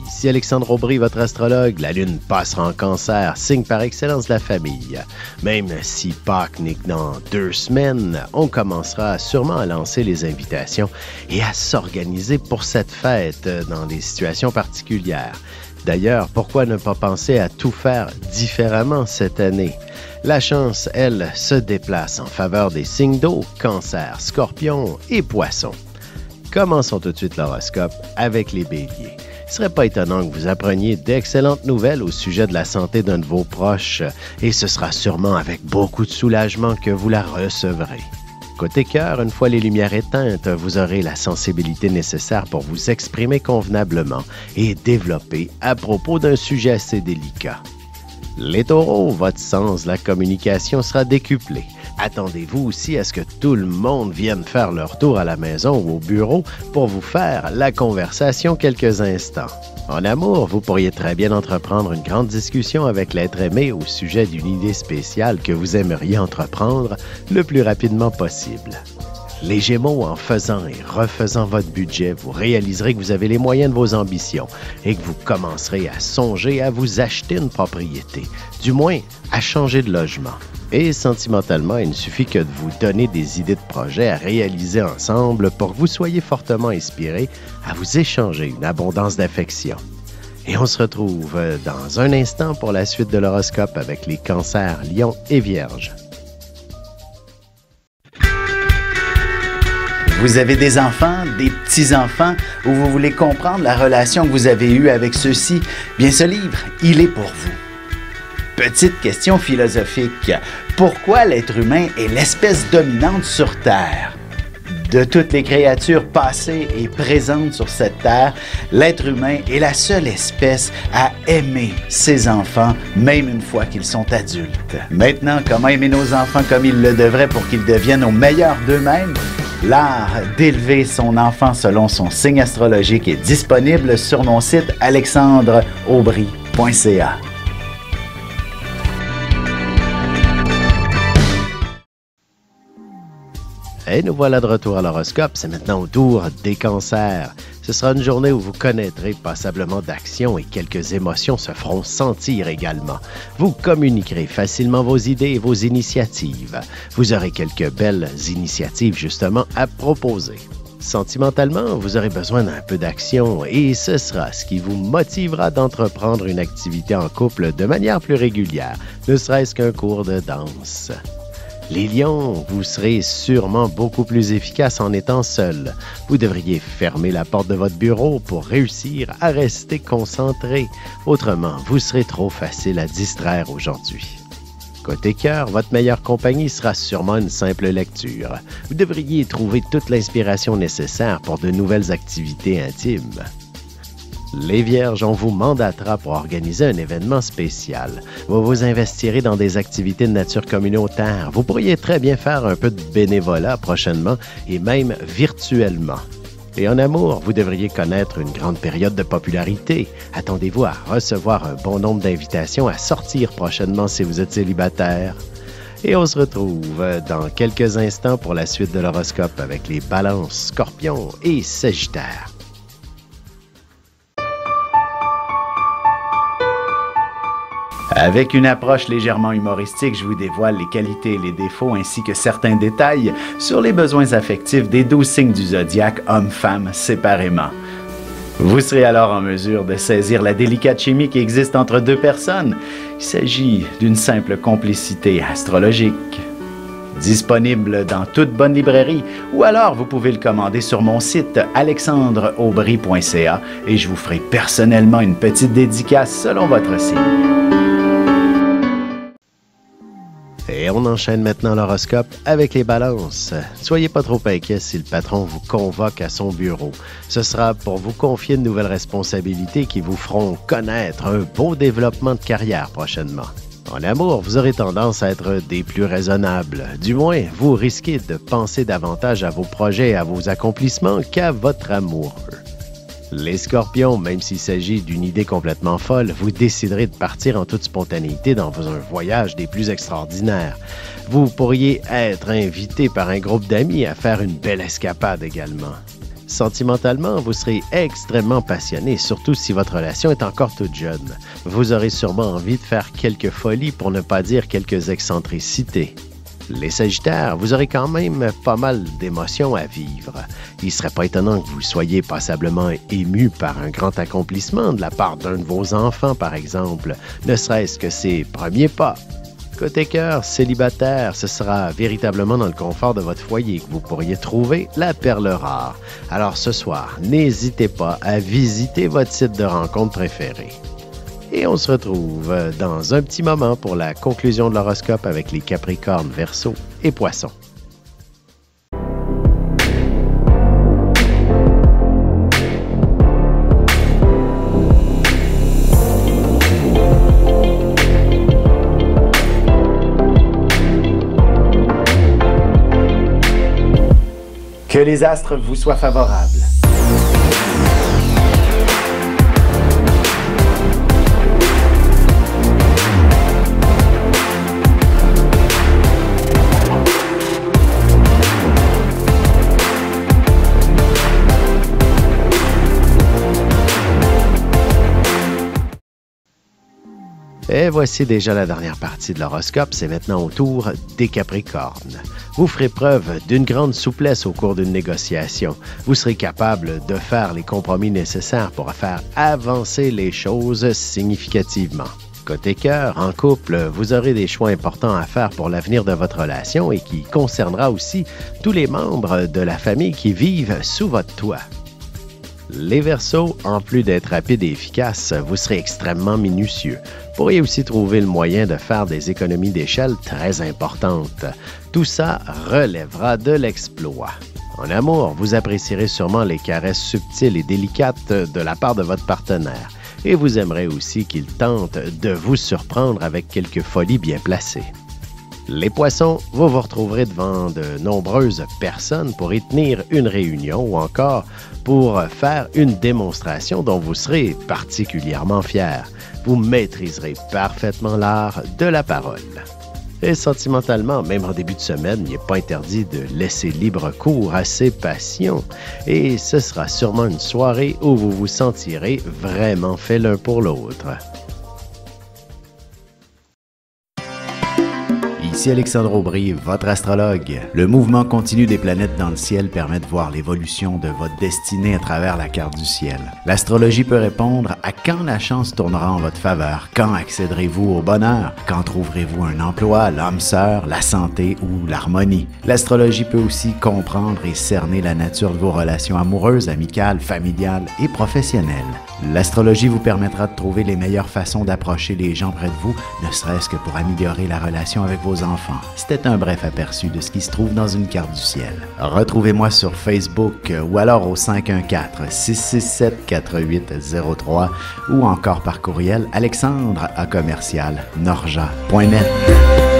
Ici Alexandre Aubry, votre astrologue. La Lune passera en Cancer, signe par excellence de la famille. Même si Pâques n'est que dans 2 semaines, on commencera sûrement à lancer les invitations et à s'organiser pour cette fête dans des situations particulières. D'ailleurs, pourquoi ne pas penser à tout faire différemment cette année? La chance, elle, se déplace en faveur des signes d'eau, Cancer, Scorpion et Poissons. Commençons tout de suite l'horoscope avec les Béliers. Il ne serait pas étonnant que vous appreniez d'excellentes nouvelles au sujet de la santé d'un de vos proches, et ce sera sûrement avec beaucoup de soulagement que vous la recevrez. Côté cœur, une fois les lumières éteintes, vous aurez la sensibilité nécessaire pour vous exprimer convenablement et développer à propos d'un sujet assez délicat. Les Taureaux, votre sens de la communication sera décuplé. Attendez-vous aussi à ce que tout le monde vienne faire leur tour à la maison ou au bureau pour vous faire la conversation quelques instants. En amour, vous pourriez très bien entreprendre une grande discussion avec l'être aimé au sujet d'une idée spéciale que vous aimeriez entreprendre le plus rapidement possible. Les Gémeaux, en faisant et refaisant votre budget, vous réaliserez que vous avez les moyens de vos ambitions et que vous commencerez à songer à vous acheter une propriété, du moins à changer de logement. Et sentimentalement, il ne suffit que de vous donner des idées de projets à réaliser ensemble pour que vous soyez fortement inspirés à vous échanger une abondance d'affection. Et on se retrouve dans un instant pour la suite de l'horoscope avec les Cancers, Lions et Vierges. Vous avez des enfants, des petits-enfants, ou vous voulez comprendre la relation que vous avez eue avec ceux-ci? Bien, ce livre, il est pour vous. Petite question philosophique. Pourquoi l'être humain est l'espèce dominante sur Terre? De toutes les créatures passées et présentes sur cette Terre, l'être humain est la seule espèce à aimer ses enfants, même une fois qu'ils sont adultes. Maintenant, comment aimer nos enfants comme ils le devraient pour qu'ils deviennent au meilleur d'eux-mêmes? L'art d'élever son enfant selon son signe astrologique est disponible sur mon site alexandreaubry.ca. Et nous voilà de retour à l'horoscope. C'est maintenant au tour des Cancers. Ce sera une journée où vous connaîtrez passablement d'actions et quelques émotions se feront sentir également. Vous communiquerez facilement vos idées et vos initiatives. Vous aurez quelques belles initiatives justement à proposer. Sentimentalement, vous aurez besoin d'un peu d'action et ce sera ce qui vous motivera d'entreprendre une activité en couple de manière plus régulière, ne serait-ce qu'un cours de danse. Les Lions, vous serez sûrement beaucoup plus efficace en étant seul. Vous devriez fermer la porte de votre bureau pour réussir à rester concentré. Autrement, vous serez trop facile à distraire aujourd'hui. Côté cœur, votre meilleure compagnie sera sûrement une simple lecture. Vous devriez trouver toute l'inspiration nécessaire pour de nouvelles activités intimes. Les Vierges, on vous mandatera pour organiser un événement spécial. Vous vous investirez dans des activités de nature communautaire. Vous pourriez très bien faire un peu de bénévolat prochainement et même virtuellement. Et en amour, vous devriez connaître une grande période de popularité. Attendez-vous à recevoir un bon nombre d'invitations à sortir prochainement si vous êtes célibataire. Et on se retrouve dans quelques instants pour la suite de l'horoscope avec les Balances, Scorpions et Sagittaires. Avec une approche légèrement humoristique, je vous dévoile les qualités et les défauts ainsi que certains détails sur les besoins affectifs des 12 signes du zodiaque, hommes-femmes séparément. Vous serez alors en mesure de saisir la délicate chimie qui existe entre deux personnes. Il s'agit d'une simple complicité astrologique. Disponible dans toute bonne librairie ou alors vous pouvez le commander sur mon site alexandreaubry.ca et je vous ferai personnellement une petite dédicace selon votre signe. Et on enchaîne maintenant l'horoscope avec les Balances. Soyez pas trop inquiets si le patron vous convoque à son bureau. Ce sera pour vous confier de nouvelles responsabilités qui vous feront connaître un beau développement de carrière prochainement. En amour, vous aurez tendance à être des plus raisonnables. Du moins, vous risquez de penser davantage à vos projets et à vos accomplissements qu'à votre amoureux. Les Scorpions, même s'il s'agit d'une idée complètement folle, vous déciderez de partir en toute spontanéité dans un voyage des plus extraordinaires. Vous pourriez être invité par un groupe d'amis à faire une belle escapade également. Sentimentalement, vous serez extrêmement passionné, surtout si votre relation est encore toute jeune. Vous aurez sûrement envie de faire quelques folies, pour ne pas dire quelques excentricités. Les Sagittaires, vous aurez quand même pas mal d'émotions à vivre. Il ne serait pas étonnant que vous soyez passablement ému par un grand accomplissement de la part d'un de vos enfants, par exemple, ne serait-ce que ses premiers pas. Côté cœur, célibataire, ce sera véritablement dans le confort de votre foyer que vous pourriez trouver la perle rare. Alors ce soir, n'hésitez pas à visiter votre site de rencontre préféré. Et on se retrouve dans un petit moment pour la conclusion de l'horoscope avec les Capricornes, Verseaux et Poissons. Que les astres vous soient favorables. Et voici déjà la dernière partie de l'horoscope, c'est maintenant au tour des Capricornes. Vous ferez preuve d'une grande souplesse au cours d'une négociation. Vous serez capable de faire les compromis nécessaires pour faire avancer les choses significativement. Côté cœur, en couple, vous aurez des choix importants à faire pour l'avenir de votre relation et qui concernera aussi tous les membres de la famille qui vivent sous votre toit. Les Verseaux, en plus d'être rapides et efficaces, vous serez extrêmement minutieux. Vous pourriez aussi trouver le moyen de faire des économies d'échelle très importantes. Tout ça relèvera de l'exploit. En amour, vous apprécierez sûrement les caresses subtiles et délicates de la part de votre partenaire. Et vous aimerez aussi qu'il tente de vous surprendre avec quelques folies bien placées. Les Poissons, vous vous retrouverez devant de nombreuses personnes pour y tenir une réunion ou encore pour faire une démonstration dont vous serez particulièrement fier. Vous maîtriserez parfaitement l'art de la parole. Et sentimentalement, même en début de semaine, il n'est pas interdit de laisser libre cours à ses passions. Et ce sera sûrement une soirée où vous vous sentirez vraiment fait l'un pour l'autre. Ici Alexandre Aubry, votre astrologue. Le mouvement continu des planètes dans le ciel permet de voir l'évolution de votre destinée à travers la carte du ciel. L'astrologie peut répondre à quand la chance tournera en votre faveur, quand accéderez-vous au bonheur, quand trouverez-vous un emploi, l'âme sœur, la santé ou l'harmonie. L'astrologie peut aussi comprendre et cerner la nature de vos relations amoureuses, amicales, familiales et professionnelles. L'astrologie vous permettra de trouver les meilleures façons d'approcher les gens près de vous, ne serait-ce que pour améliorer la relation avec vos enfants. C'était un bref aperçu de ce qui se trouve dans une carte du ciel. Retrouvez-moi sur Facebook ou alors au 514-667-4803 ou encore par courriel alexandre@norja.net.